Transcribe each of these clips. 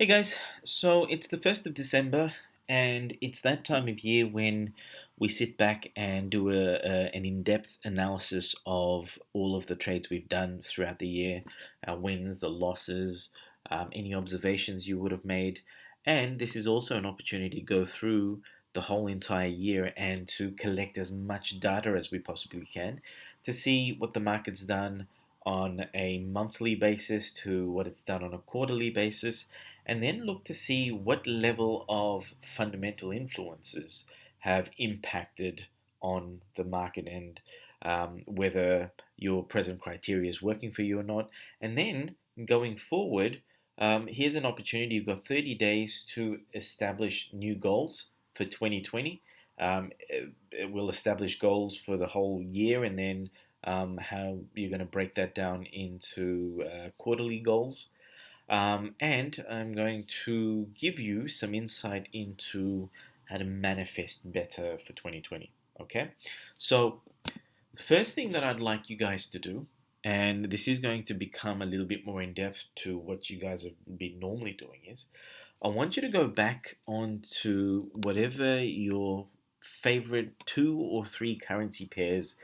Hey guys, so it's the 1st of December, and it's that time of year when we sit back and do an in depth analysis of all of the trades we've done throughout the year, our wins, the losses, any observations you would have made. And this is also an opportunity to go through the whole entire year and to collect as much data as we possibly can to see what the market's done on a monthly basis to what it's done on a quarterly basis, and then look to see what level of fundamental influences have impacted on the market and whether your present criteria is working for you or not. And then going forward, here's an opportunity. You've got 30 days to establish new goals for 2020. It will establish goals for the whole year, and then how you're going to break that down into quarterly goals. And I'm going to give you some insight into how to manifest better for 2020. Okay, so the first thing that I'd like you guys to do, and this is going to become a little bit more in depth to what you guys have been normally doing, is I want you to go back onto whatever your favorite two or three currency pairs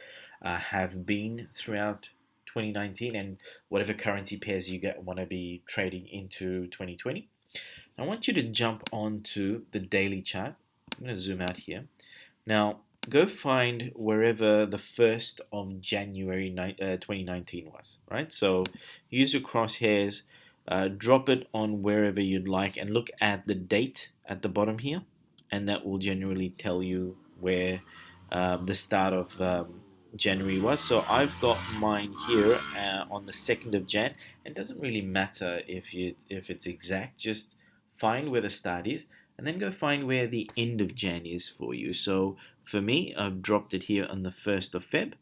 have been throughout 2019, and whatever currency pairs you want to be trading into 2020. I want you to jump onto the daily chart. I'm going to zoom out here. Now, go find wherever the 1st of January 2019 was, right? So use your crosshairs, drop it on wherever you'd like, and look at the date at the bottom here, and that will generally tell you where the start of January was. So I've got mine here on the 2nd of Jan. It doesn't really matter if it's exact, just find where the start is and then go find where the end of Jan is for you. So for me, I've dropped it here on the 1st of Feb,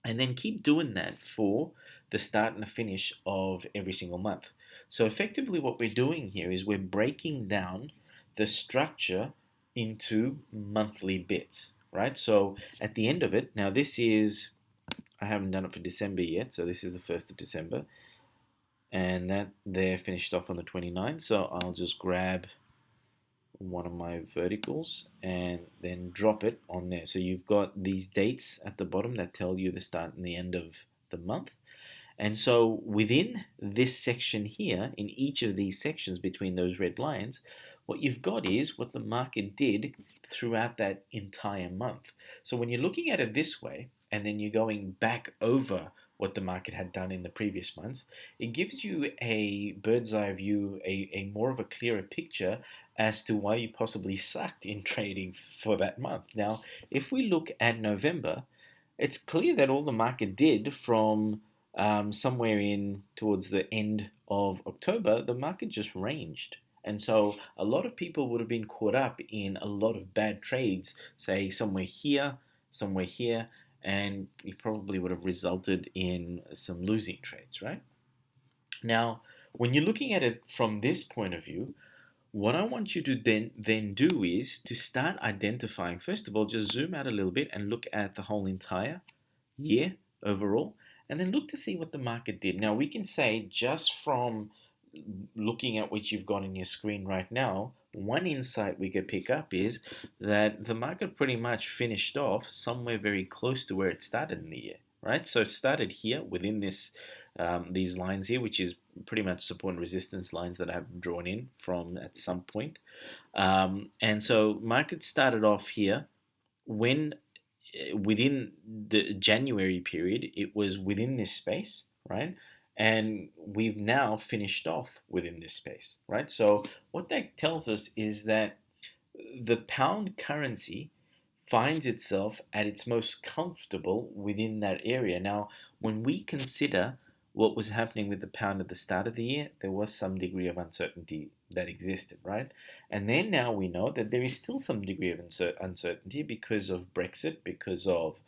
and then keep doing that for the start and the finish of every single month. So effectively what we're doing here is we're breaking down the structure into monthly bits, right? So at the end of it, now this is, I haven't done it for December yet, so this is the 1st of December, and that there finished off on the 29th. So I'll just grab one of my verticals and then drop it on there. So you've got these dates at the bottom that tell you the start and the end of the month. And so within this section here, in each of these sections between those red lines, what you've got is what the market did throughout that entire month. So when you're looking at it this way, and then you're going back over what the market had done in the previous months, it gives you a bird's eye view, a more of a clearer picture as to why you possibly sucked in trading for that month. Now, if we look at November, it's clear that all the market did from somewhere in towards the end of October, the market just ranged. And so a lot of people would have been caught up in a lot of bad trades, say somewhere here, and it probably would have resulted in some losing trades, right? Now, when you're looking at it from this point of view, what I want you to then do is to start identifying. First of all, just zoom out a little bit and look at the whole entire year overall, and then look to see what the market did. Now, we can say just from looking at what you've got on your screen right now, one insight we could pick up is that the market pretty much finished off somewhere very close to where it started in the year, right? So it started here within this these lines here, which is pretty much support and resistance lines that I have drawn in from at some point. And so market started off here when within the January period, it was within this space, right? And we've now finished off within this space, right? So what that tells us is that the pound currency finds itself at its most comfortable within that area. Now, when we consider what was happening with the pound at the start of the year, there was some degree of uncertainty that existed, right? And then now we know that there is still some degree of uncertainty because of Brexit, because of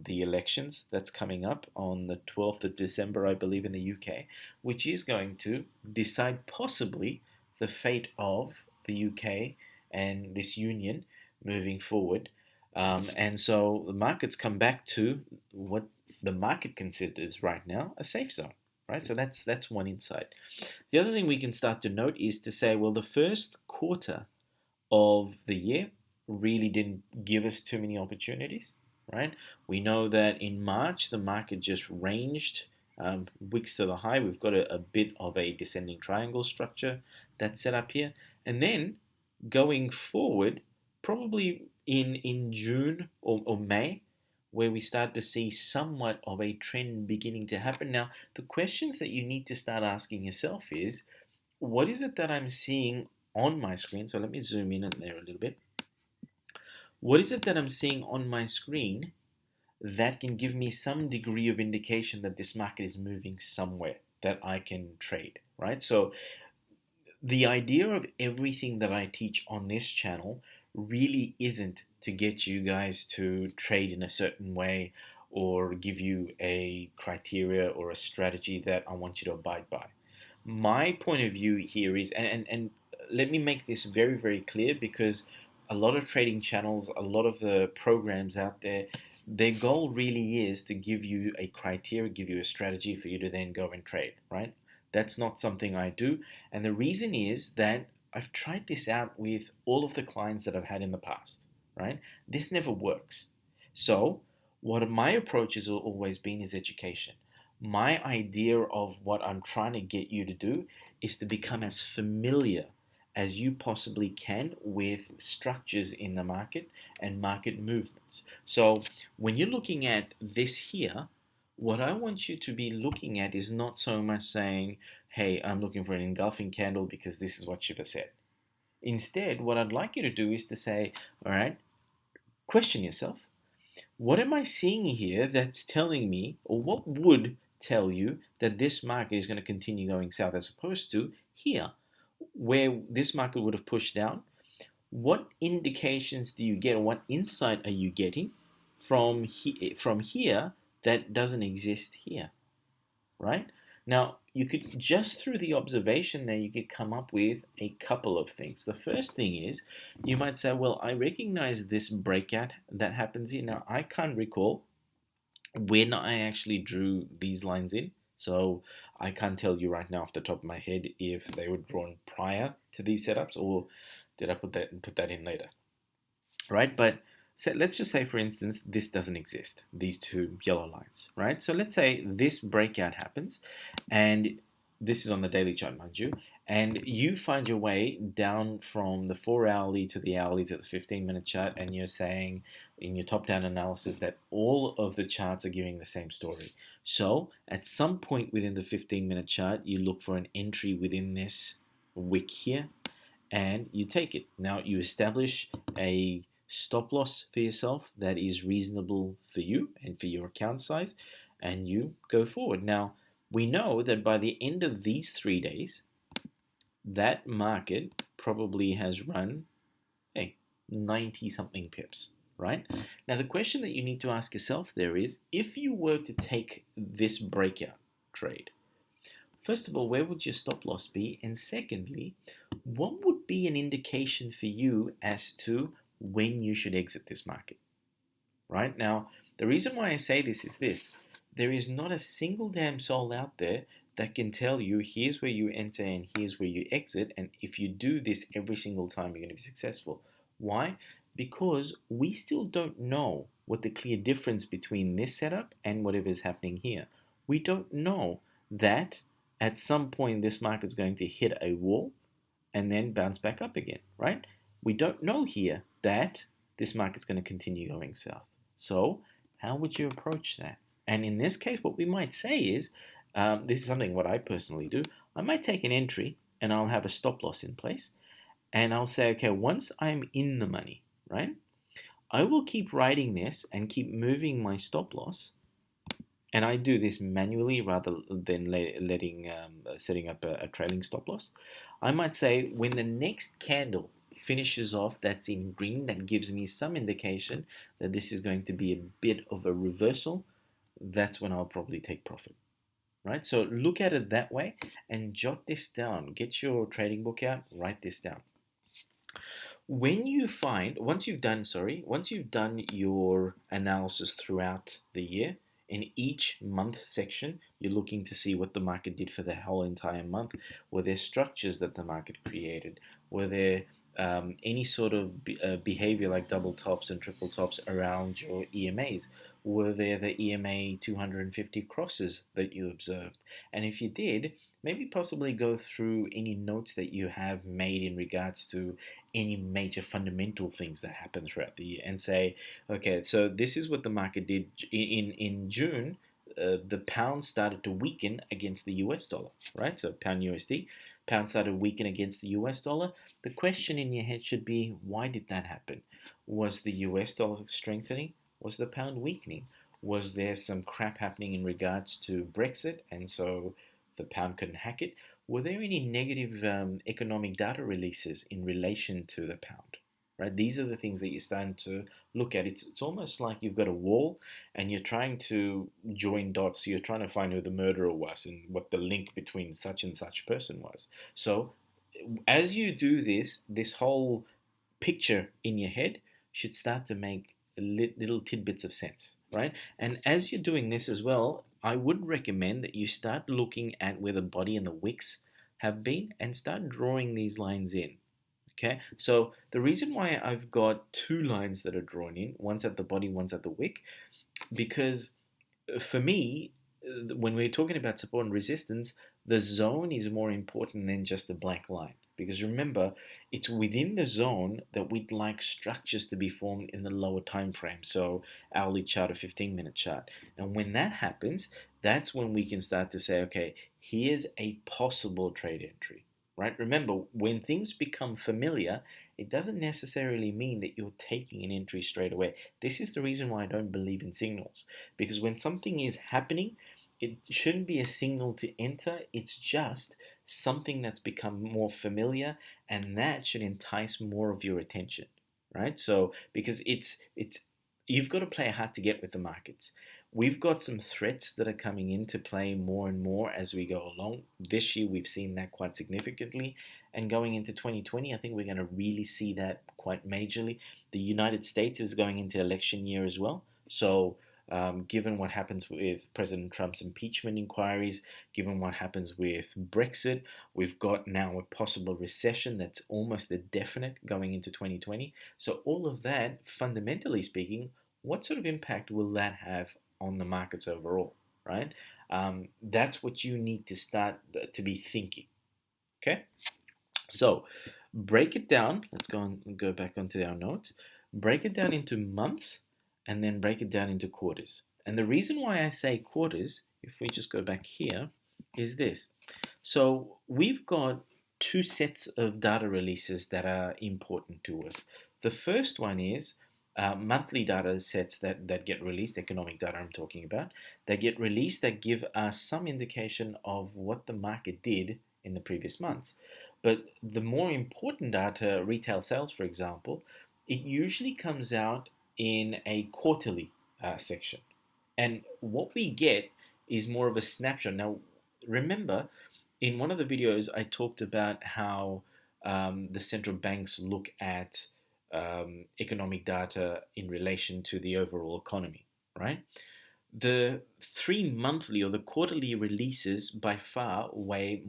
the elections that's coming up on the 12th of December, I believe, in the UK, which is going to decide possibly the fate of the UK and this union moving forward. And so the markets come back to what the market considers right now a safe zone, right? So that's one insight. The other thing we can start to note is to say, well, the first quarter of the year really didn't give us too many opportunities, right? We know that in March, the market just ranged wicks to the high. We've got a bit of a descending triangle structure that's set up here. And then going forward, probably in June or May, where we start to see somewhat of a trend beginning to happen. Now, the questions that you need to start asking yourself is, what is it that I'm seeing on my screen? So let me zoom in there a little bit. What is it that I'm seeing on my screen that can give me some degree of indication that this market is moving somewhere that I can trade, right? So the idea of everything that I teach on this channel really isn't to get you guys to trade in a certain way or give you a criteria or a strategy that I want you to abide by. My point of view here is, and let me make this very, very clear, because a lot of trading channels, a lot of the programs out there, their goal really is to give you a criteria, give you a strategy for you to then go and trade, right? That's not something I do. And the reason is that I've tried this out with all of the clients that I've had in the past, right? This never works. So, what my approach has always been is education. My idea of what I'm trying to get you to do is to become as familiar as you possibly can with structures in the market and market movements. So, when you're looking at this here, what I want you to be looking at is not so much saying, hey, I'm looking for an engulfing candle because this is what Shiva said. Instead, what I'd like you to do is to say, all right, question yourself. What am I seeing here that's telling me, or what would tell you that this market is going to continue going south, as opposed to here, where this market would have pushed down? What indications do you get, or what insight are you getting from here that doesn't exist here, right? Now, you could, just through the observation there, you could come up with a couple of things. The first thing is, you might say, well, I recognize this breakout that happens here. Now, I can't recall when I actually drew these lines in. So I can't tell you right now off the top of my head if they were drawn prior to these setups, or did I put that in later, right? But so let's just say, for instance, this doesn't exist, these two yellow lines, right? So let's say this breakout happens, and this is on the daily chart, mind you, and you find your way down from the 4-hourly to the hourly to the 15-minute chart, and you're saying in your top-down analysis that all of the charts are giving the same story. So at some point within the 15-minute chart, you look for an entry within this wick here, and you take it. Now you establish a stop loss for yourself that is reasonable for you and for your account size, and you go forward. Now, we know that by the end of these 3 days, that market probably has run, hey, 90 something pips, right? Now, the question that you need to ask yourself there is, if you were to take this breakout trade, first of all, where would your stop loss be? And secondly, what would be an indication for you as to when you should exit this market? Right? Now, the reason why I say this is this. There is not a single damn soul out there that can tell you, here's where you enter and here's where you exit, and if you do this every single time, you're going to be successful. Why? Because we still don't know what the clear difference between this setup and whatever is happening here. We don't know that at some point this market's going to hit a wall and then bounce back up again, right? We don't know here that this market's going to continue going south. So how would you approach that? And in this case, what we might say is, this is something what I personally do. I might take an entry and I'll have a stop loss in place. And I'll say, okay, once I'm in the money, right, I will keep writing this and keep moving my stop loss. And I do this manually rather than setting up a trailing stop loss. I might say, when the next candle finishes off that's in green, that gives me some indication that this is going to be a bit of a reversal, that's when I'll probably take profit, right? So look at it that way and jot this down. Get your trading book out, write this down. When you find, once you've done your analysis throughout the year, In each month section, you're looking to see what the market did for the whole entire month. Were there structures that the market created? Were there any sort of behavior like double tops and triple tops around your EMAs? Were there the EMA 250 crosses that you observed? And if you did, maybe possibly go through any notes that you have made in regards to any major fundamental things that happen throughout the year and say, okay, so this is what the market did in June. The pound started to weaken against the US dollar, right? So pound USD, pound started to weaken against the US dollar. The question in your head should be, why did that happen? Was the US dollar strengthening? Was the pound weakening? Was there some crap happening in regards to Brexit, and so the pound couldn't hack it? Were there any negative economic data releases in relation to the pound? Right, these are the things that you're starting to look at. It's almost like you've got a wall and you're trying to join dots. So you're trying to find who the murderer was and what the link between such and such person was. So as you do this whole picture in your head should start to make little tidbits of sense, right? And as you're doing this as well, I would recommend that you start looking at where the body and the wicks have been and start drawing these lines in. Okay, so the reason why I've got two lines that are drawn in, one's at the body, one's at the wick, because for me, when we're talking about support and resistance, the zone is more important than just a blank line. Because remember, it's within the zone that we'd like structures to be formed in the lower time frame. So hourly chart or 15-minute chart. And when that happens, that's when we can start to say, okay, here's a possible trade entry. Right? Remember, when things become familiar, it doesn't necessarily mean that you're taking an entry straight away. This is the reason why I don't believe in signals. Because when something is happening, it shouldn't be a signal to enter. It's just something that's become more familiar, and that should entice more of your attention, right? So because it's you've got to play hard to get with the markets. We've got some threats that are coming into play more and more as we go along. This year we've seen that quite significantly, and going into 2020, I think we're going to really see that quite majorly. The United States is going into election year as well, so given what happens with President Trump's impeachment inquiries, given what happens with Brexit, we've got now a possible recession that's almost a definite going into 2020. So, all of that, fundamentally speaking, what sort of impact will that have on the markets overall, right? That's what you need to start to be thinking. Okay, so break it down. Let's go back onto our notes. Break it down into months and then break it down into quarters. And the reason why I say quarters, if we just go back here, is this. So we've got two sets of data releases that are important to us. The first one is monthly data sets that get released, economic data I'm talking about, that get released that give us some indication of what the market did in the previous months. But the more important data, retail sales, for example, it usually comes out in a quarterly section. And what we get is more of a snapshot. Now, remember, in one of the videos, I talked about how the central banks look at economic data in relation to the overall economy, right? The 3 monthly or the quarterly releases by far weigh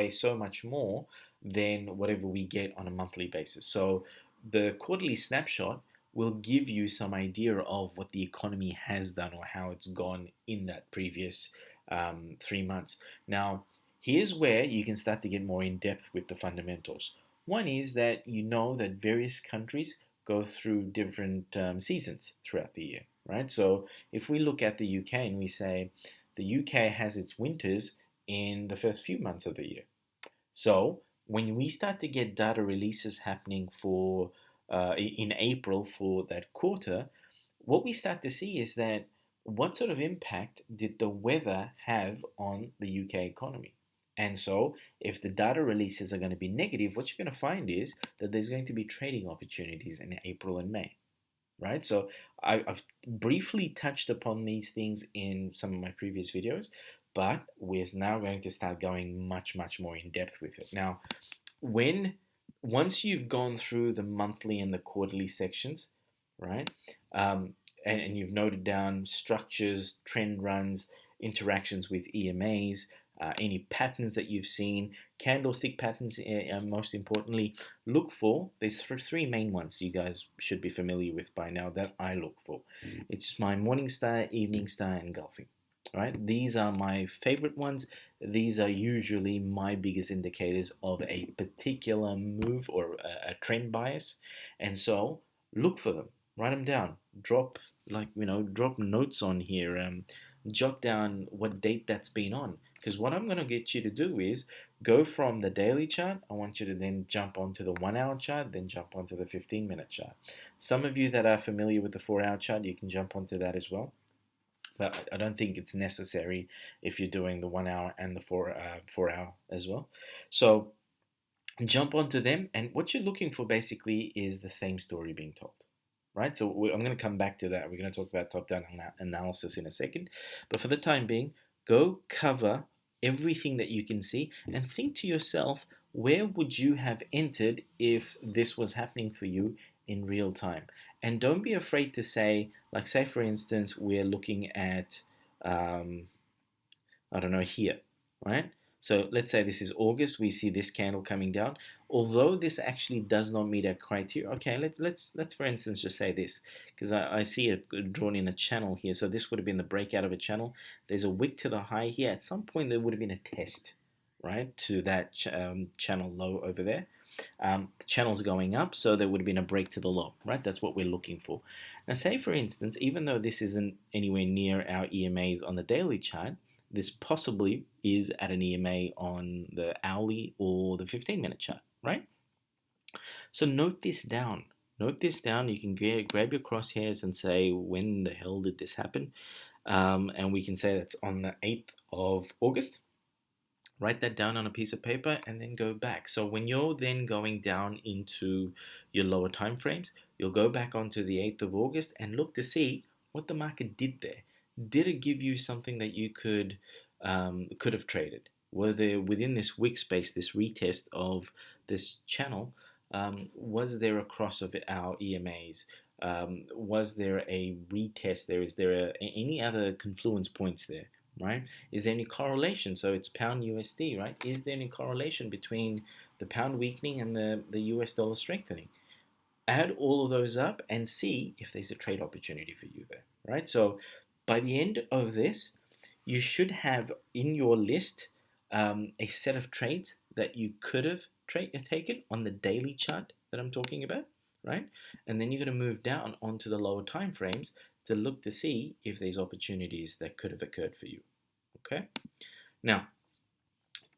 so much more than whatever we get on a monthly basis. So the quarterly snapshot will give you some idea of what the economy has done or how it's gone in that previous 3 months. Now, here's where you can start to get more in depth with the fundamentals. One is that you know that various countries go through different seasons throughout the year, right? So if we look at the UK and we say the UK has its winters in the first few months of the year. So when we start to get data releases happening for in April for that quarter, what we start to see is that what sort of impact did the weather have on the UK economy? And so, if the data releases are going to be negative, what you're going to find is that there's going to be trading opportunities in April and May, right? So, I've briefly touched upon these things in some of my previous videos, but we're now going to start going much, much more in depth with it. Now, when once you've gone through the monthly and the quarterly sections, right? and you've noted down structures, trend runs, interactions with EMAs, any patterns that you've seen, candlestick patterns, most importantly, look for. There's three main ones you guys should be familiar with by now that I look for. It's my morning star, evening star, and engulfing. Right? These are my favorite ones. These are usually my biggest indicators of a particular move or a trend bias. And so look for them, write them down, drop drop notes on here, jot down what date that's been on. Because what I'm going to get you to do is go from the daily chart. I want you to then jump onto the 1 hour chart, then jump onto the 15-minute chart. Some of you that are familiar with the 4 hour chart, you can jump onto that as well. But I don't think it's necessary if you're doing the 1 hour and the 4 hour as well. So jump onto them, and what you're looking for basically is the same story being told. Right? So I'm going to come back to that. We're going to talk about top-down analysis in a second. But for the time being, go cover everything that you can see and think to yourself, where would you have entered if this was happening for you in real time? And don't be afraid to say, like, say for instance, we're looking at, I don't know, here, right? So let's say this is August. We see this candle coming down. Although this actually does not meet our criteria, okay, let's for instance just say this, because I see it drawn in a channel here. So this would have been the breakout of a channel. There's a wick to the high here. At some point there would have been a test, right, to that channel low over there. The channel's going up, so there would have been a break to the low, right? That's what we're looking for. Now, say for instance, even though this isn't anywhere near our EMAs on the daily chart, this possibly is at an EMA on the hourly or the 15-minute chart, right? So note this down. Note this down. You can grab your crosshairs and say, when the hell did this happen? And we can say that's on the 8th of August. Write that down on a piece of paper and then go back. So when you're then going down into your lower time frames, you'll go back onto the 8th of August and look to see what the market did there. Did it give you something that you could have traded? Were there, within this wick space, this retest of this channel, was there a cross of our EMAs? Was there a retest there? Is there any other confluence points there? Right? Is there any correlation? So it's pound USD, right? Is there any correlation between the pound weakening and the US dollar strengthening? Add all of those up and see if there's a trade opportunity for you there, right? So by the end of this, you should have in your list a set of trades that you could have taken on the daily chart that I'm talking about, right? And then you're going to move down onto the lower time frames to look to see if there's opportunities that could have occurred for you. Okay. Now,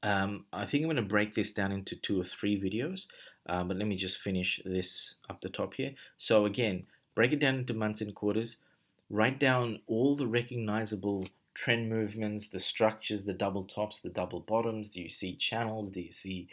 I think I'm going to break this down into 2 or 3 videos, but let me just finish this up the top here. So again, break it down into months and quarters. Write down all the recognizable trend movements, the structures, the double tops, the double bottoms. Do you see channels? Do you see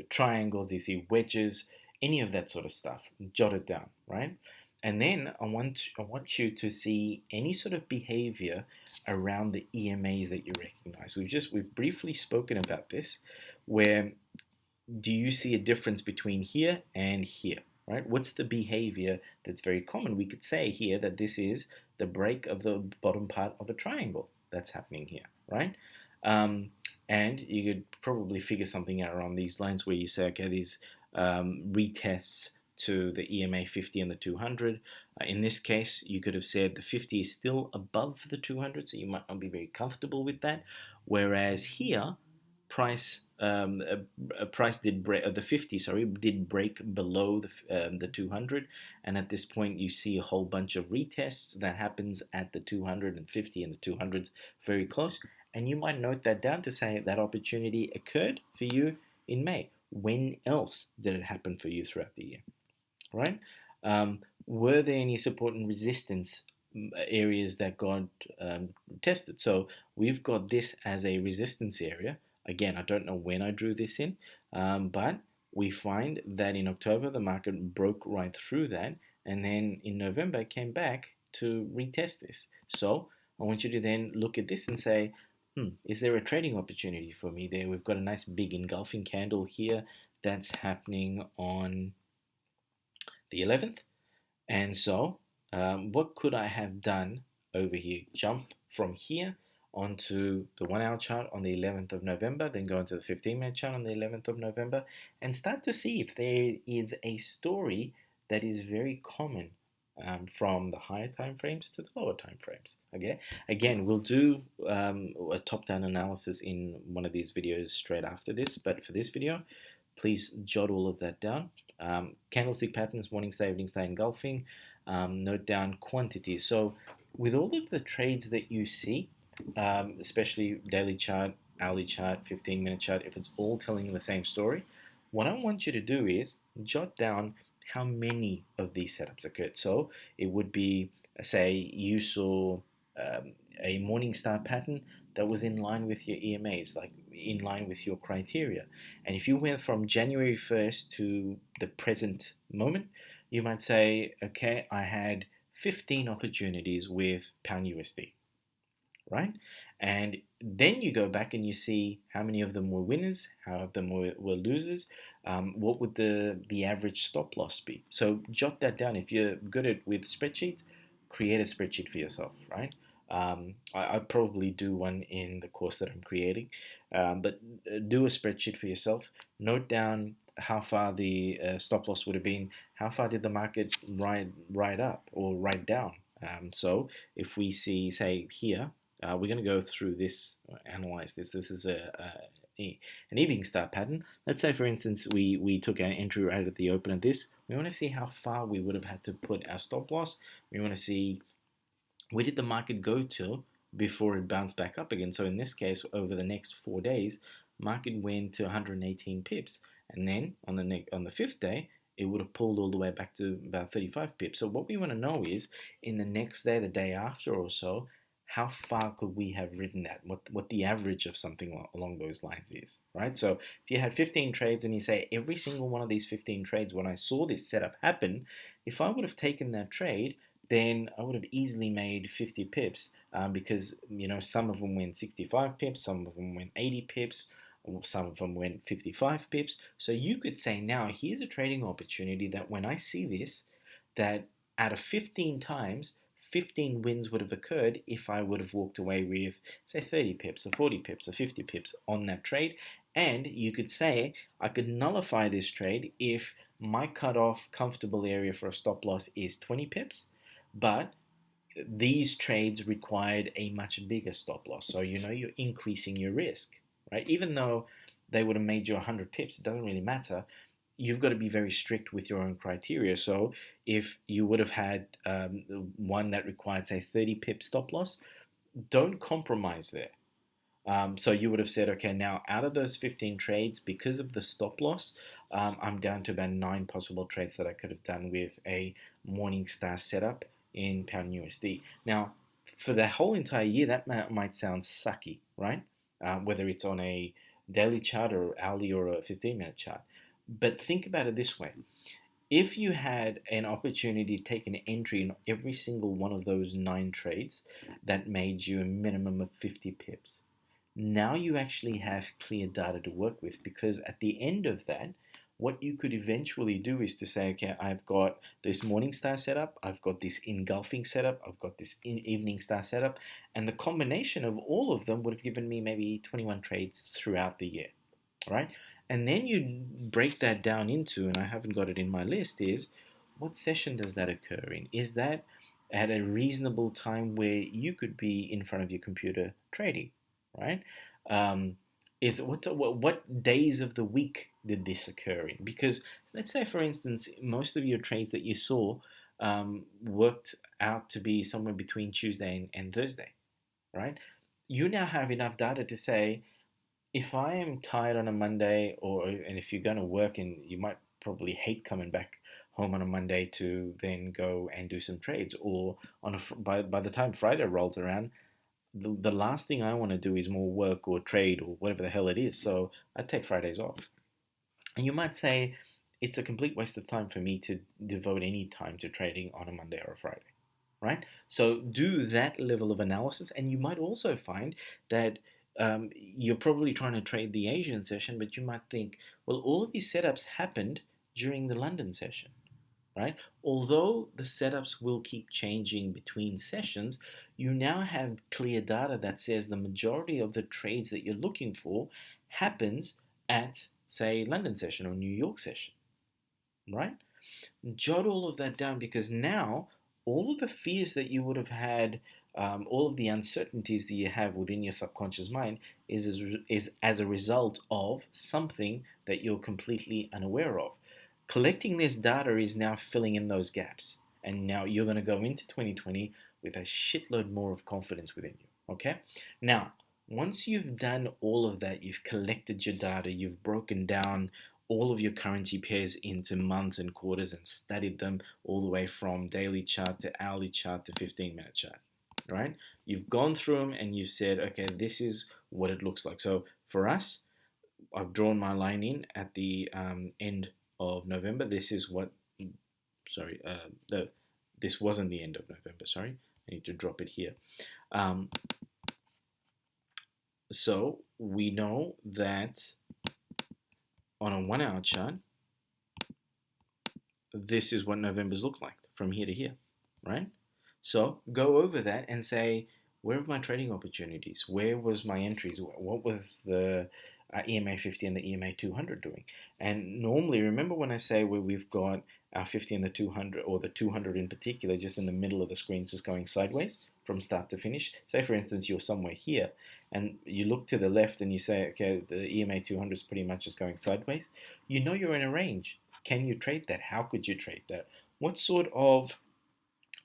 triangles? Do you see wedges? Any of that sort of stuff. Jot it down, right? And then I want you to see any sort of behavior around the EMAs that you recognize. We've briefly spoken about this, where do you see a difference between here and here, right? What's the behavior that's very common? We could say here that this is the break of the bottom part of a triangle that's happening here, right? And you could probably figure something out around these lines where you say, okay, these retests to the EMA 50 and the 200. In this case, you could have said the 50 is still above the 200, so you might not be very comfortable with that. Whereas here, price did break, the 50, sorry, did break below the 200, and at this point you see a whole bunch of retests that happens at the 250 and the 200s very close, and you might note that down to say that opportunity occurred for you in May. When else did it happen for you throughout the year? Right? Were there any support and resistance areas that got tested? So we've got this as a resistance area. Again, I don't know when I drew this in, but we find that in October the market broke right through that, and then in November it came back to retest this. So I want you to then look at this and say, is there a trading opportunity for me there? We've got a nice big engulfing candle here that's happening on the 11th, and so what could I have done over here? Jump from here onto the 1 hour chart on the 11th of November, then go into the 15-minute chart on the 11th of November, and start to see if there is a story that is very common from the higher time frames to the lower time frames. Okay, again, we'll do a top-down analysis in one of these videos straight after this, but for this video, please jot all of that down. Candlestick patterns, morning star, evening star, engulfing. Note down quantities. So with all of the trades that you see, especially daily chart, hourly chart, 15-minute chart, if it's all telling the same story, what I want you to do is jot down how many of these setups occurred. So it would be, say, you saw a morning star pattern that was in line with your EMAs, like in line with your criteria. And if you went from January 1st to the present moment, you might say, okay, I had 15 opportunities with pound USD, right? And then you go back and you see how many of them were winners, how of them were losers, what would the average stop loss be? So jot that down. If you're good at with spreadsheets, create a spreadsheet for yourself, right? I probably do one in the course that I'm creating, but do a spreadsheet for yourself. Note down how far the stop loss would have been, how far did the market ride up or ride down. So if we see, say here, we're going to go through this, analyze this. This is an evening star pattern. Let's say, for instance, we took our entry right at the open of this. We want to see how far we would have had to put our stop loss. We want to see where did the market go to before it bounced back up again. So in this case, over the next 4 days, market went to 118 pips, and then on the fifth day, it would have pulled all the way back to about 35 pips. So what we want to know is, in the next day, the day after or so, how far could we have ridden that? What the average of something along those lines is, right? So if you had 15 trades and you say every single one of these 15 trades, when I saw this setup happen, if I would have taken that trade, then I would have easily made 50 pips because some of them went 65 pips, some of them went 80 pips, some of them went 55 pips. So you could say, now here's a trading opportunity that when I see this, that out of 15 times, 15 wins would have occurred if I would have walked away with, say, 30 pips or 40 pips or 50 pips on that trade. And you could say, I could nullify this trade if my cutoff comfortable area for a stop loss is 20 pips, but these trades required a much bigger stop loss. So you're increasing your risk, right? Even though they would have made you 100 pips, it doesn't really matter. You've got to be very strict with your own criteria. So if you would have had one that required, say, 30 pip stop loss, don't compromise there. So you would have said, okay, now out of those 15 trades, because of the stop loss, I'm down to about 9 possible trades that I could have done with a Morningstar setup in pound USD. Now, for the whole entire year, that might sound sucky, right? Whether it's on a daily chart or hourly or a 15-minute chart. But think about it this way. If you had an opportunity to take an entry in every single one of those 9 trades, that made you a minimum of 50 pips. Now you actually have clear data to work with, because at the end of that, what you could eventually do is to say, okay, I've got this morning star setup, I've got this engulfing setup, I've got this evening star setup, and the combination of all of them would have given me maybe 21 trades throughout the year, right? And then you break that down into, and I haven't got it in my list, is what session does that occur in? Is that at a reasonable time where you could be in front of your computer trading, right? Is what days of the week did this occur in? Because let's say, for instance, most of your trades that you saw worked out to be somewhere between Tuesday and Thursday, right? You now have enough data to say, if I am tired on a Monday, and if you're going to work and you might probably hate coming back home on a Monday to then go and do some trades, or by the time Friday rolls around, the last thing I want to do is more work or trade or whatever the hell it is. So I take Fridays off. And you might say it's a complete waste of time for me to devote any time to trading on a Monday or a Friday, right? So do that level of analysis, and you might also find that you're probably trying to trade the Asian session, but you might think, well, all of these setups happened during the London session, right? Although the setups will keep changing between sessions, you now have clear data that says the majority of the trades that you're looking for happens at, say, London session or New York session, right? Jot all of that down, because now all of the fears that you would have had, all of the uncertainties that you have within your subconscious mind is as a result of something that you're completely unaware of. Collecting this data is now filling in those gaps. And now you're going to go into 2020 with a shitload more of confidence within you. Okay? Now, once you've done all of that, you've collected your data, you've broken down all of your currency pairs into months and quarters and studied them all the way from daily chart to hourly chart to 15-minute chart, right? You've gone through them and you've said, okay, this is what it looks like. So for us, I've drawn my line in at the end of November. This is what, sorry, this wasn't the end of November, sorry. I need to drop it here. Um, so we know that on a 1 hour chart, this is what November's look like from here to here, right? So go over that and say, where are my trading opportunities? Where was my entries? What was the EMA 50 and the EMA 200 doing? And normally, remember when I say where we've got our 50 and the 200, or the 200 in particular, just in the middle of the screen, just going sideways from start to finish. Say, for instance, you're somewhere here and you look to the left and you say, okay, the EMA 200 is pretty much just going sideways. You know you're in a range. Can you trade that? How could you trade that? What sort of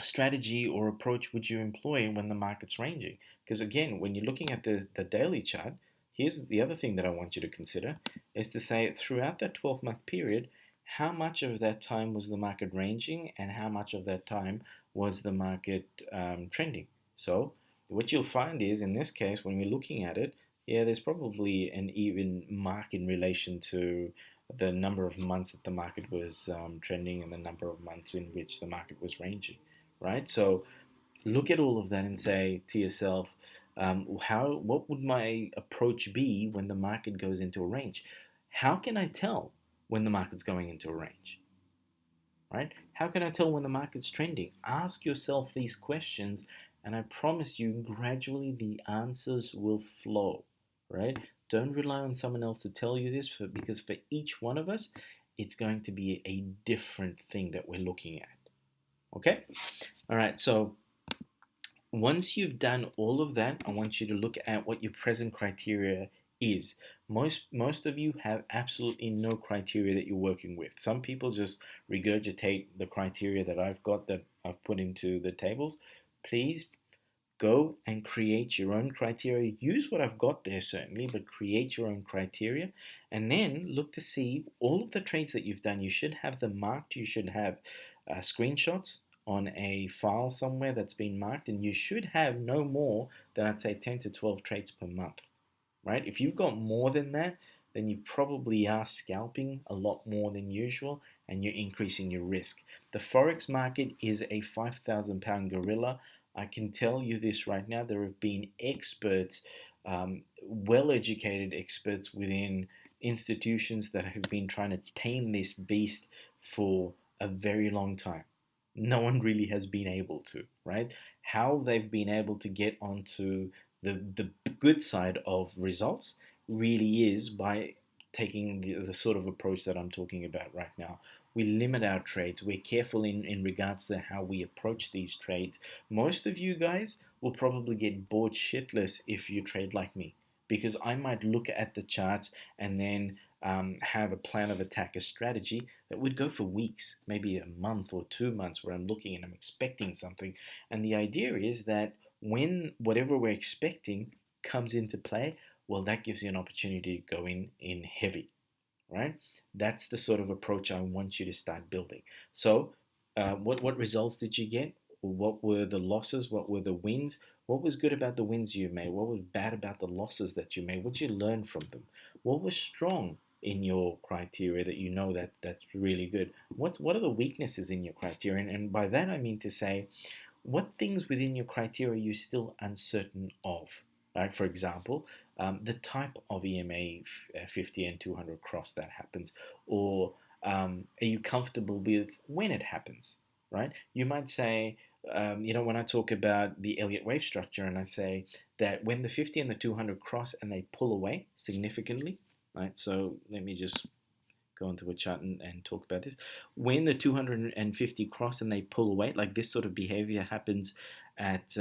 strategy or approach would you employ when the market's ranging? Because again, when you're looking at the daily chart, here's the other thing that I want you to consider is to say throughout that 12-month period, how much of that time was the market ranging and how much of that time was the market trending? So what you'll find is in this case, when we're looking at it, yeah, there's probably an even mark in relation to the number of months that the market was trending and the number of months in which the market was ranging, right? So look at all of that and say to yourself, what would my approach be when the market goes into a range? How can I tell when the market's going into a range, right? How can I tell when the market's trending? Ask yourself these questions, and I promise you, gradually the answers will flow, right? Don't rely on someone else to tell you this, because for each one of us, it's going to be a different thing that we're looking at. Okay? All right, so once you've done all of that, I want you to look at what your present criteria is. Most of you have absolutely no criteria that you're working with. Some people just regurgitate the criteria that I've got, that I've put into the tables. Please go and create your own criteria. Use what I've got there, certainly, but create your own criteria. And then look to see all of the trades that you've done. You should have them marked. You should have screenshots on a file somewhere that's been marked. And you should have no more than, I'd say, 10 to 12 trades per month, right? If you've got more than that, then you probably are scalping a lot more than usual and you're increasing your risk. The Forex market is a 5,000-pound gorilla. I can tell you this right now. There have been experts, well-educated experts within institutions that have been trying to tame this beast for a very long time. No one really has been able to, right? How they've been able to get onto the good side of results really is by taking the sort of approach that I'm talking about right now. We limit our trades. We're careful in regards to how we approach these trades. Most of you guys will probably get bored shitless if you trade like me, because I might look at the charts and then have a plan of attack, a strategy that would go for weeks, maybe a month or 2 months, where I'm looking and I'm expecting something. And the idea is that when whatever we're expecting comes into play, well, that gives you an opportunity to go in heavy, right? That's the sort of approach I want you to start building. So, what results did you get? What were the losses? What were the wins? What was good about the wins you made? What was bad about the losses that you made? What did you learn from them? What was strong in your criteria that you know that's really good? What are the weaknesses in your criteria? And by that I mean to say, what things within your criteria are you still uncertain of? Right? For example, the type of EMA 50 and 200 cross that happens, or Are you comfortable with when it happens, right? You might say, when I talk about the Elliott wave structure and I say that when the 50 and the 200 cross and they pull away significantly, right? So let me just go into a chart and talk about this. When the 250 cross and they pull away, like this sort of behavior happens at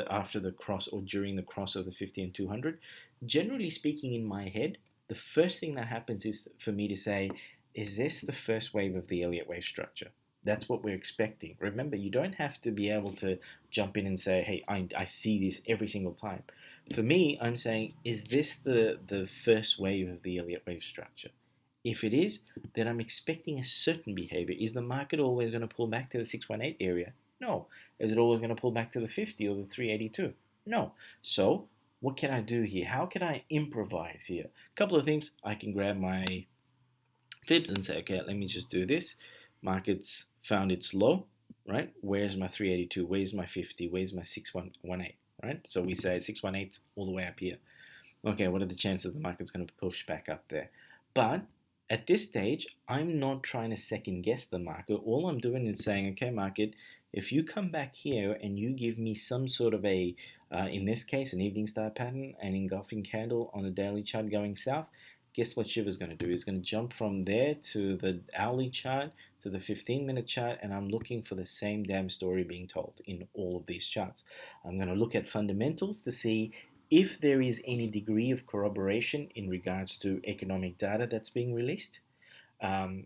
after the cross or during the cross of the 50 and 200. Generally speaking, in my head, the first thing that happens is for me to say, is this the first wave of the Elliott wave structure? That's what we're expecting. Remember, you don't have to be able to jump in and say, hey, I see this every single time. For me, I'm saying, is this the first wave of the Elliott wave structure? If it is, then I'm expecting a certain behavior. Is the market always going to pull back to the 618 area? No. Is it always going to pull back to the 50 or the 382? No. So, what can I do here? How can I improvise here? A couple of things. I can grab my fibs and say, okay, let me just do this. Market's found its low, right? Where's my 382? Where's my 50? Where's my 6118? Right? So we say 618 all the way up here. Okay, what are the chances the market's going to push back up there? But at this stage, I'm not trying to second guess the market. All I'm doing is saying, okay, market, if you come back here and you give me some sort of in this case, an evening star pattern, an engulfing candle on a daily chart going south, guess what Shiva's going to do? He's going to jump from there to the hourly chart, to the 15-minute chart, and I'm looking for the same damn story being told in all of these charts. I'm going to look at fundamentals to see if there is any degree of corroboration in regards to economic data that's being released,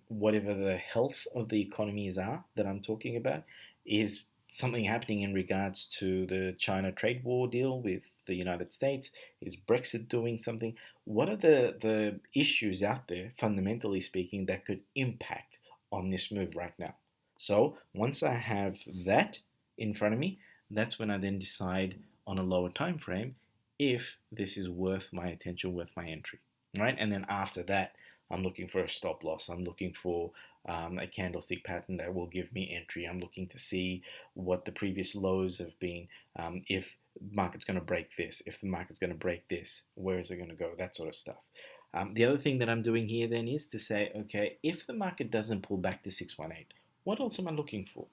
whatever the health of the economies are that I'm talking about, is something happening in regards to the China trade war deal with the United States? Is Brexit doing something? What are the issues out there, fundamentally speaking, that could impact on this move right now? So once I have that in front of me, that's when I then decide on a lower time frame if this is worth my attention, worth my entry, right? And then after that, I'm looking for a stop loss. I'm looking for a candlestick pattern that will give me entry. I'm looking to see what the previous lows have been. If market's going to break this, if the market's going to break this, where is it going to go? That sort of stuff. The other thing that I'm doing here then is to say, okay, if the market doesn't pull back to 618, what else am I looking for?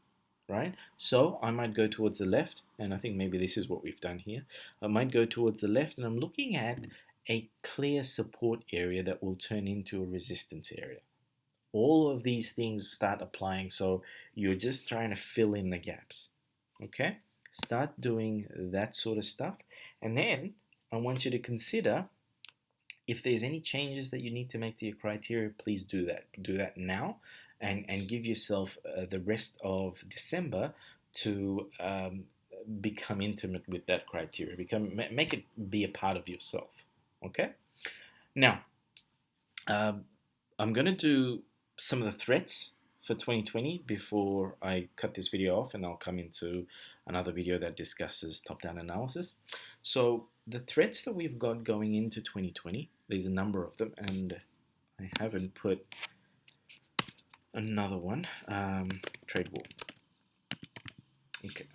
Right? So I might go towards the left, and I think maybe this is what we've done here. I might go towards the left, and I'm looking at a clear support area that will turn into a resistance area. All of these things start applying, so you're just trying to fill in the gaps. Okay? Start doing that sort of stuff, and then I want you to consider if there's any changes that you need to make to your criteria, please do that. Do that now, and give yourself the rest of December to become intimate with that criteria. Make it be a part of yourself. Okay. Now, I'm going to do some of the threats for 2020 before I cut this video off, and I'll come into another video that discusses top-down analysis. So the threats that we've got going into 2020, there's a number of them, and I haven't put another one. Trade war. Okay.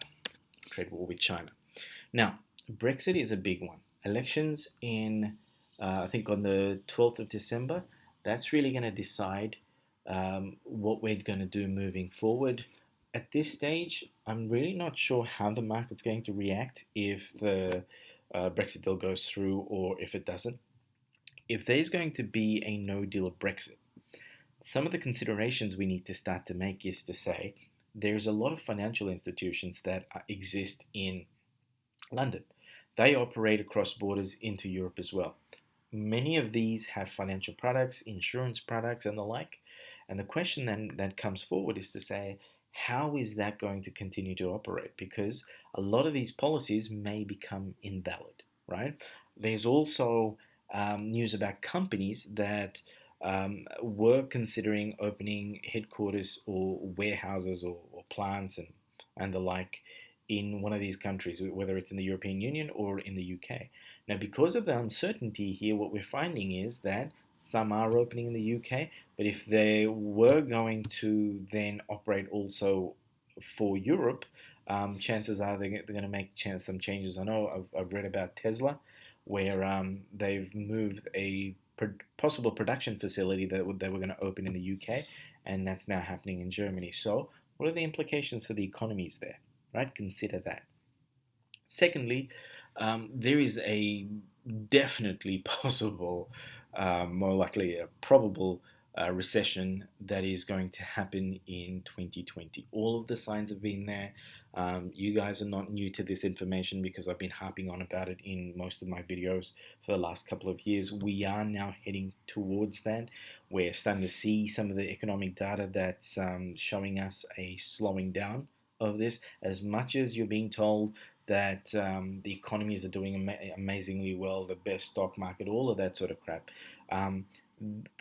Trade war with China. Now, Brexit is a big one. Elections in, I think on the 12th of December, that's really going to decide what we're going to do moving forward. At this stage, I'm really not sure how the market's going to react if the Brexit deal goes through or if it doesn't. If there's going to be a no deal of Brexit, some of the considerations we need to start to make is to say there's a lot of financial institutions that exist in London. They operate across borders into Europe as well. Many of these have financial products, insurance products, and the like. And the question then that comes forward is to say, how is that going to continue to operate? Because a lot of these policies may become invalid, right? There's also news about companies that were considering opening headquarters or warehouses or plants and the like in one of these countries, whether it's in the European Union or in the UK. Now, because of the uncertainty here, what we're finding is that some are opening in the UK, but if they were going to then operate also for Europe, chances are they're going to make some changes. I know I've read about Tesla, where they've moved a possible production facility that they were going to open in the UK, and that's now happening in Germany. So, what are the implications for the economies there? Right? Consider that. Secondly, there is a definitely possible, more likely a probable recession that is going to happen in 2020. All of the signs have been there. You guys are not new to this information because I've been harping on about it in most of my videos for the last couple of years. We are now heading towards that. We're starting to see some of the economic data that's showing us a slowing down of this. As much as you're being told that the economies are doing amazingly well, the best stock market, all of that sort of crap.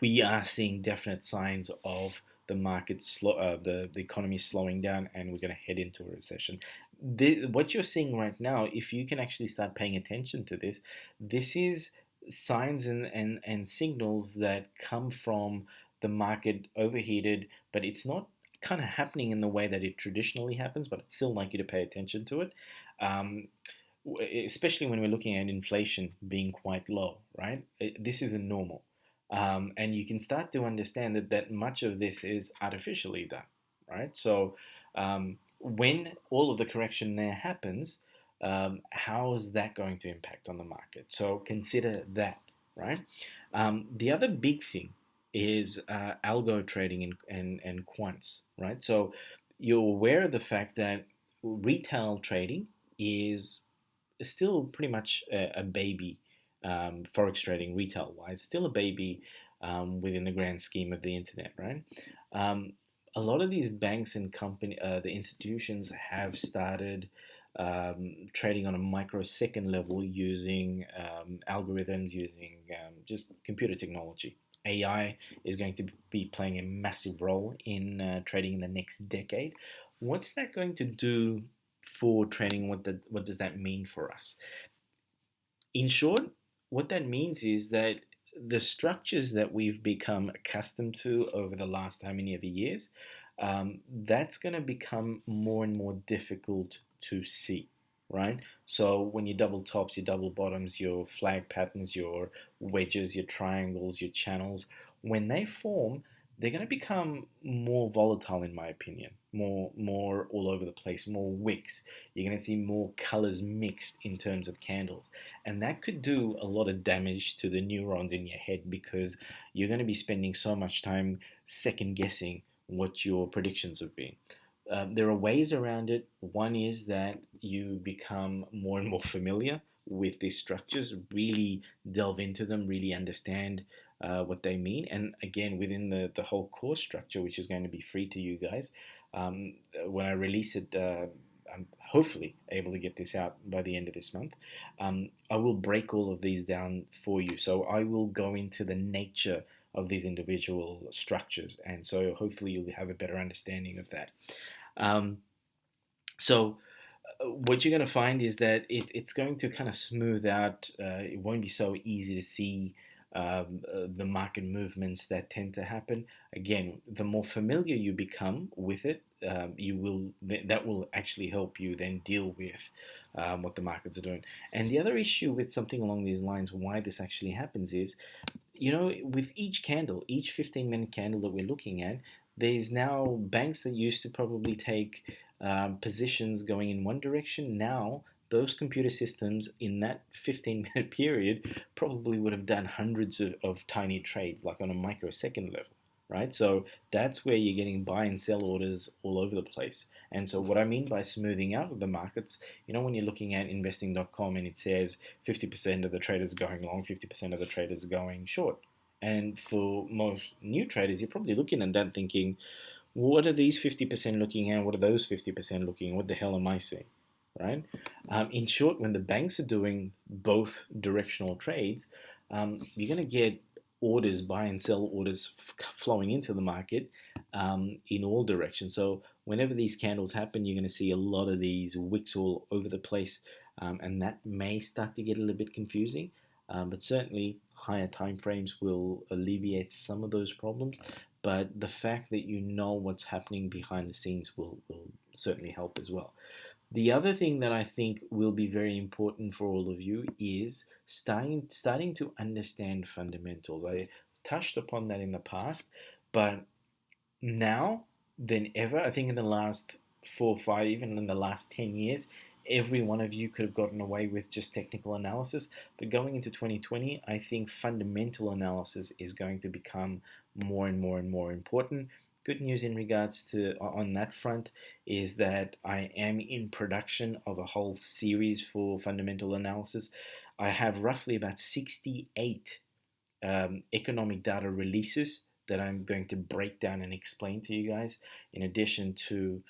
We are seeing definite signs of the market the economy slowing down, and we're going to head into a recession. What you're seeing right now, if you can actually start paying attention to this, this is signs and signals that come from the market overheated, but it's not kind of happening in the way that it traditionally happens, but I'd still like you to pay attention to it. Um, Especially when we're looking at inflation being quite low, right? This isn't normal. And you can start to understand that much of this is artificially done, right? So when all of the correction there happens, how is that going to impact on the market? So consider that, right? The other big thing is algo trading and quants, right? So you're aware of the fact that retail trading is still pretty much a baby, forex trading retail wise, still a baby within the grand scheme of the internet, right? Um, a lot of these banks and the institutions have started trading on a microsecond level using algorithms, using just computer technology. AI is going to be playing a massive role in trading in the next decade. What's that going to do for trading? What does that mean for us? In short, what that means is that the structures that we've become accustomed to over the last how many of years, that's going to become more and more difficult to see, right? So when you double tops, your double bottoms, your flag patterns, your wedges, your triangles, your channels, when they form, they're going to become more volatile, in my opinion, more all over the place, more wicks. You're going to see more colors mixed in terms of candles, and that could do a lot of damage to the neurons in your head because you're going to be spending so much time second guessing what your predictions have been. There are ways around it. One is that you become more and more familiar with these structures, really delve into them, really understand what they mean. And again, within the whole course structure, which is going to be free to you guys, when I release it, I'm hopefully able to get this out by the end of this month. I will break all of these down for you. So I will go into the nature of these individual structures. And so hopefully you'll have a better understanding of that. Um, so what you're going to find is that it's going to kind of smooth out. It won't be so easy to see the market movements that tend to happen. Again, the more familiar you become with it, that will actually help you then deal with what the markets are doing. And the other issue with something along these lines, why this actually happens is, with each candle, each 15-minute candle that we're looking at, there's now banks that used to probably take positions going in one direction. Now, those computer systems in that 15-minute period probably would have done hundreds of tiny trades, like on a microsecond level, right? So that's where you're getting buy and sell orders all over the place. And so what I mean by smoothing out of the markets, when you're looking at investing.com and it says 50% of the traders are going long, 50% of the traders are going short. And for most new traders, you're probably looking at that thinking, what are these 50% looking at? What are those 50% looking at? What the hell am I seeing? Right? In short, when the banks are doing both directional trades, you're going to get orders, buy and sell orders flowing into the market in all directions. So whenever these candles happen, you're going to see a lot of these wicks all over the place, and that may start to get a little bit confusing. But certainly higher time frames will alleviate some of those problems. But the fact that you know what's happening behind the scenes will certainly help as well. The other thing that I think will be very important for all of you is starting to understand fundamentals. I touched upon that in the past, but now than ever, I think in the last 4 or 5, even in the last 10 years, every one of you could have gotten away with just technical analysis. But going into 2020, I think fundamental analysis is going to become more and more and more important. Good news in regards to on that front is that I am in production of a whole series for fundamental analysis. I have roughly about 68 economic data releases that I'm going to break down and explain to you guys, in addition to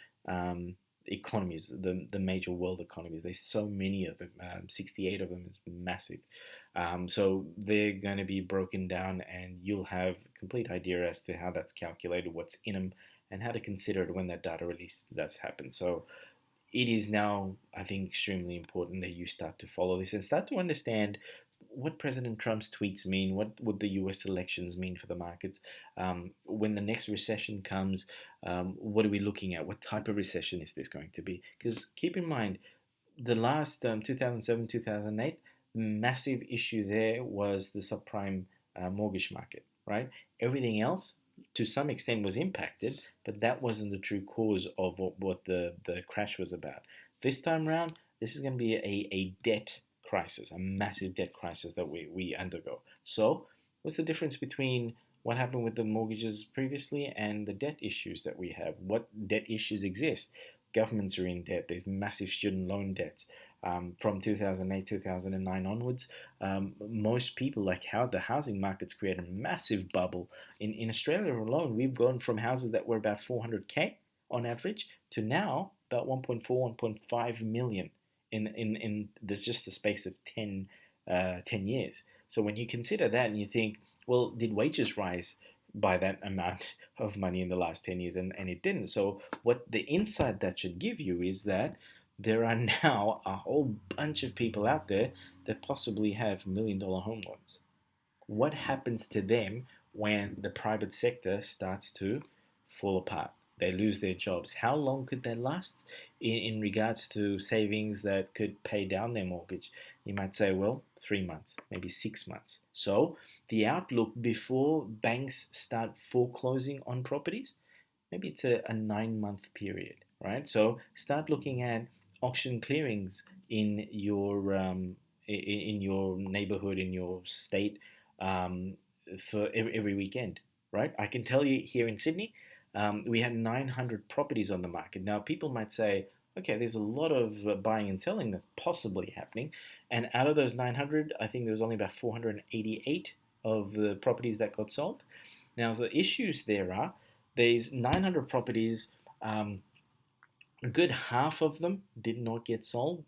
economies, the major world economies. There's so many of them, 68 of them is massive. So they're going to be broken down, and you'll have a complete idea as to how that's calculated, what's in them, and how to consider it when that data release does happen. So it is now, I think, extremely important that you start to follow this and start to understand what President Trump's tweets mean, what would the US elections mean for the markets. When the next recession comes, what are we looking at? What type of recession is this going to be? Because keep in mind, the last 2007, 2008, massive issue there was the subprime mortgage market, right? Everything else, to some extent, was impacted, but that wasn't the true cause of what the crash was about. This time around, this is going to be a debt crisis, a massive debt crisis that we undergo. So, what's the difference between what happened with the mortgages previously and the debt issues that we have? What debt issues exist? Governments are in debt. There's massive student loan debts. From 2008, 2009 onwards, most people, like how the housing markets create a massive bubble. In Australia alone, we've gone from houses that were about 400K on average to now about 1.4, 1.5 million in there's just the space of 10 years. So when you consider that and you think, well, did wages rise by that amount of money in the last 10 years? And it didn't. So what the insight that should give you is that there are now a whole bunch of people out there that possibly have $1 million home loans. What happens to them when the private sector starts to fall apart? They lose their jobs. How long could they last in regards to savings that could pay down their mortgage? You might say, well, 3 months, maybe 6 months. So the outlook before banks start foreclosing on properties, maybe it's a 9 month period, right? So start looking at auction clearings in your neighborhood, in your state, um, for every weekend, right? I can tell you here in Sydney, we had 900 properties on the market. Now, people might say, okay, there's a lot of buying and selling that's possibly happening. And out of those 900, I think there was only about 488 of the properties that got sold. Now, the issues there are there's 900 properties, um, a good half of them did not get sold.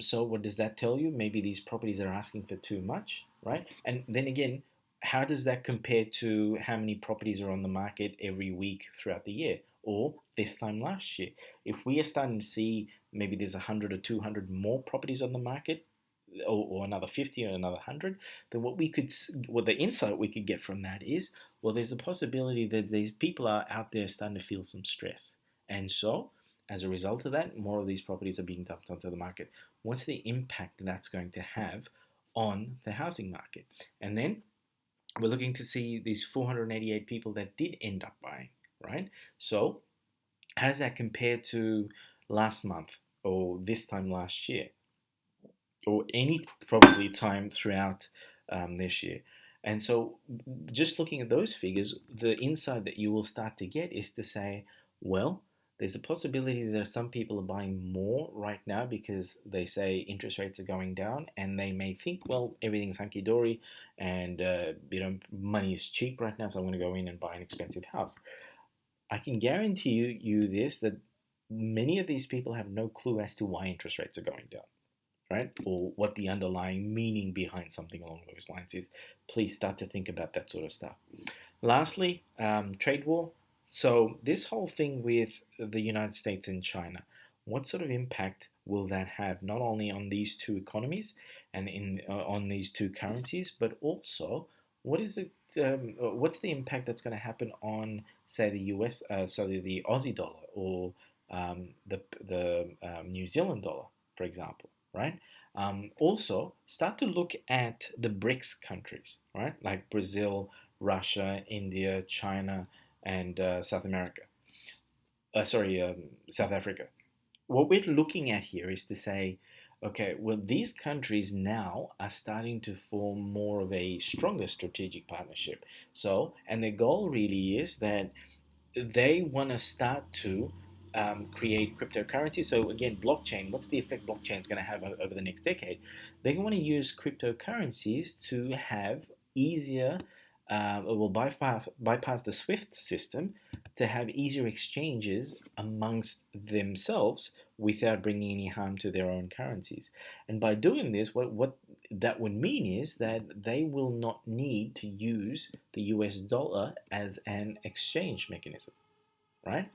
So what does that tell you? Maybe these properties are asking for too much, right? And then again, how does that compare to how many properties are on the market every week throughout the year, or this time last year? If we are starting to see maybe there's 100 or 200 more properties on the market, or another 50 or another 100, then what the insight we could get from that is, well, there's a possibility that these people are out there starting to feel some stress. And so, as a result of that, more of these properties are being dumped onto the market. What's the impact that's going to have on the housing market? And then we're looking to see these 488 people that did end up buying, right? So, how does that compare to last month or this time last year? Or any probably time throughout this year. And so, just looking at those figures, the insight that you will start to get is to say, well, there's a possibility that some people are buying more right now because they say interest rates are going down, and they may think, well, everything's hunky dory, and money is cheap right now, so I'm going to go in and buy an expensive house. I can guarantee you this, that many of these people have no clue as to why interest rates are going down, right? Or what the underlying meaning behind something along those lines is. Please start to think about that sort of stuff. Lastly, trade war. So this whole thing with the United States and China, what sort of impact will that have not only on these two economies and on these two currencies, but also what is it? What's the impact that's going to happen on, say, the US, the Aussie dollar, or the New Zealand dollar, for example, right? Also, start to look at the BRICS countries, right? Like Brazil, Russia, India, China, and South Africa. What we're looking at here is to say, okay, well, these countries now are starting to form more of a stronger strategic partnership. So, and the goal really is that they want to start to create cryptocurrency. So again, blockchain. What's the effect blockchain is going to have over the next decade? They want to use cryptocurrencies to have easier, will bypass the SWIFT system to have easier exchanges amongst themselves without bringing any harm to their own currencies. And by doing this, what that would mean is that they will not need to use the US dollar as an exchange mechanism, right?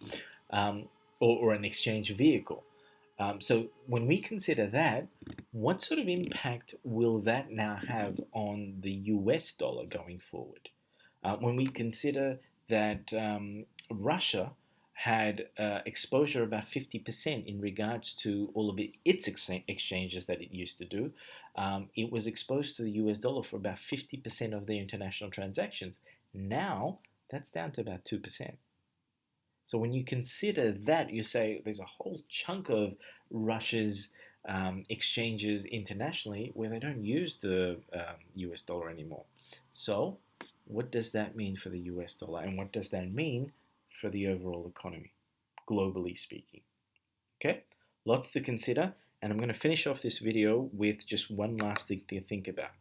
Um, or an exchange vehicle. So when we consider that, what sort of impact will that now have on the US dollar going forward? When we consider that Russia had exposure about 50% in regards to all of its exchanges that it used to do, it was exposed to the US dollar for about 50% of their international transactions. Now that's down to about 2%. So when you consider that, you say there's a whole chunk of Russia's exchanges internationally where they don't use the US dollar anymore. So what does that mean for the US dollar, and what does that mean for the overall economy, globally speaking? Okay, lots to consider, and I'm going to finish off this video with just one last thing to think about.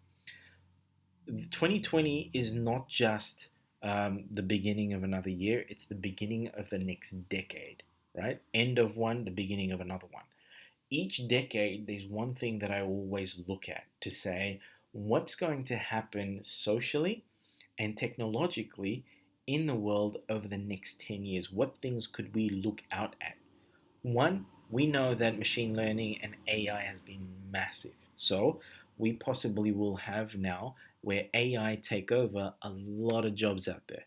2020 is not just the beginning of another year, it's the beginning of the next decade, right? End of one, the beginning of another one. Each decade, there's one thing that I always look at to say what's going to happen socially and technologically in the world over the next 10 years. What things could we look out at? One, we know that machine learning and AI has been massive. So we possibly will have now where AI take over a lot of jobs out there,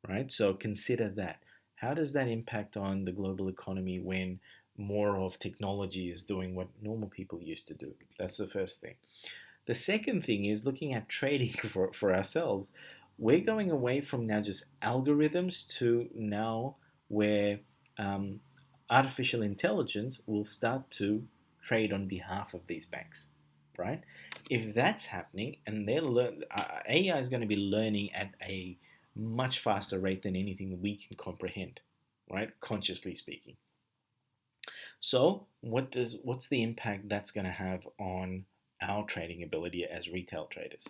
right? So consider that. How does that impact on the global economy when more of technology is doing what normal people used to do? That's the first thing. The second thing is looking at trading for ourselves. We're going away from now just algorithms to now where um, artificial intelligence will start to trade on behalf of these banks, right? If that's happening, and AI is going to be learning at a much faster rate than anything we can comprehend, right? Consciously speaking. So, what's the impact that's going to have on our trading ability as retail traders?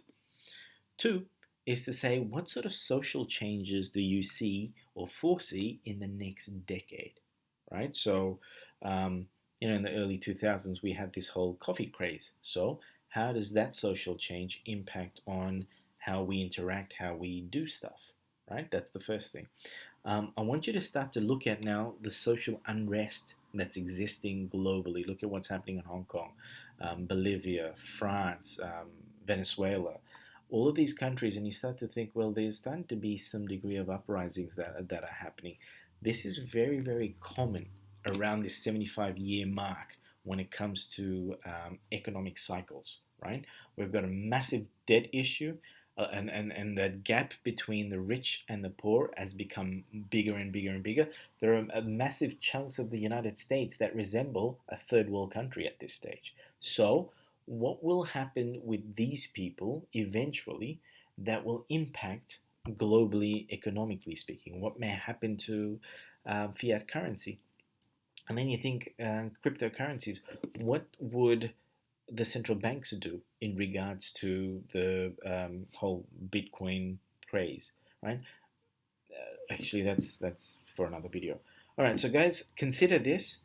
Two is to say, what sort of social changes do you see or foresee in the next decade, right? So, in the early 2000s, we had this whole coffee craze. So, how does that social change impact on how we interact, how we do stuff, right? That's the first thing. I want you to start to look at now the social unrest that's existing globally. Look at what's happening in Hong Kong, Bolivia, France, Venezuela, all of these countries, and you start to think, well, there's starting to be some degree of uprisings that are happening. This is very, very common around this 75-year mark when it comes to economic cycles, right? We've got a massive debt issue, and that gap between the rich and the poor has become bigger and bigger and bigger. There are massive chunks of the United States that resemble a third world country at this stage. So, what will happen with these people eventually that will impact globally, economically speaking? What may happen to fiat currency? And then you think cryptocurrencies. What would the central banks do in regards to the whole Bitcoin craze, right? Actually, that's for another video. All right, so guys, consider this.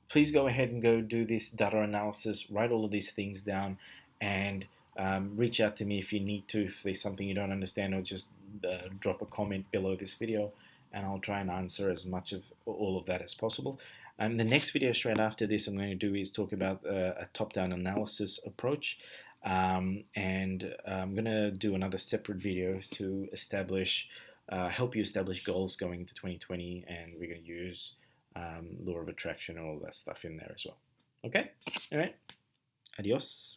Please go ahead and go do this data analysis, write all of these things down, and reach out to me if you need to, if there's something you don't understand, or just drop a comment below this video, and I'll try and answer as much of all of that as possible. The next video straight after this I'm going to do is talk about a top-down analysis approach, and I'm going to do another separate video to help you establish goals going into 2020, and we're going to use law of attraction and all that stuff in there as well. Okay? All right. Adios.